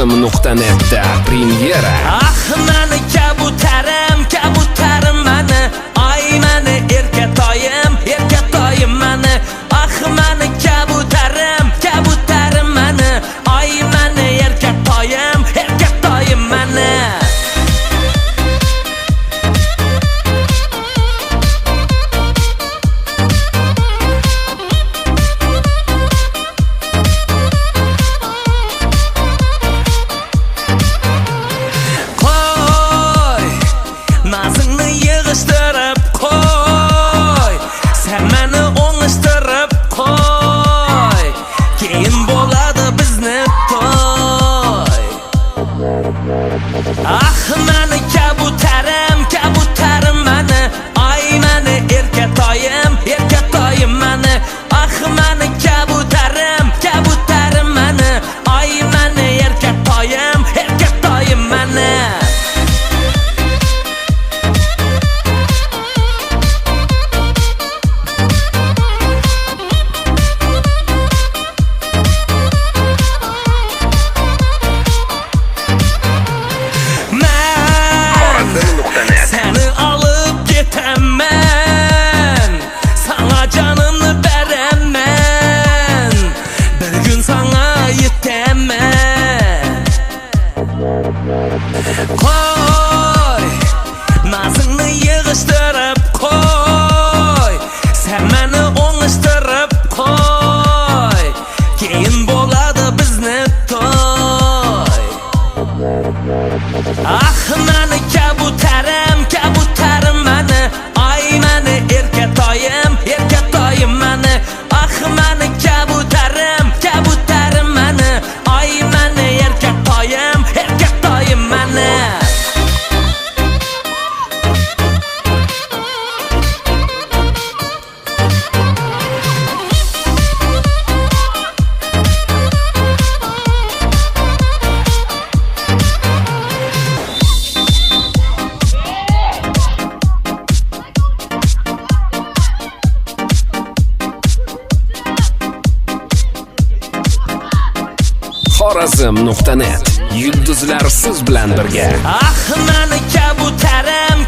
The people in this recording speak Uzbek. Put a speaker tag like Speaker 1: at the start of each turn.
Speaker 1: Xorazm.net'da premyera.
Speaker 2: Mani kabutarim mani, ay mani erkatoyim mani. Mani kabutarim mani, ay mani erkatoyim mani. Nazını yığıştırıp koy, sen meni oңıştırıp koy, keyin bo'ladi bizni to'y. Mani kabutarim mani, ay mani erkatoyim mani. Mani kabutarim mani, ay mani erkatoyim mani. Seni alıp getemmen, sana canımı veremmen, bir gün sana yetemmen. Koy, nazını yığıştırıp koy, sen beni oңıştırıp koy, keyin bo'ladi bizni to'y. Mani kabutarim mani, ay mani erkatoyim mani. Mani kabutarim mani, ay mani erkatoyim mani.
Speaker 1: Xorazm.net, yulduzlar siz bilan birga.
Speaker 2: Mani kabutarim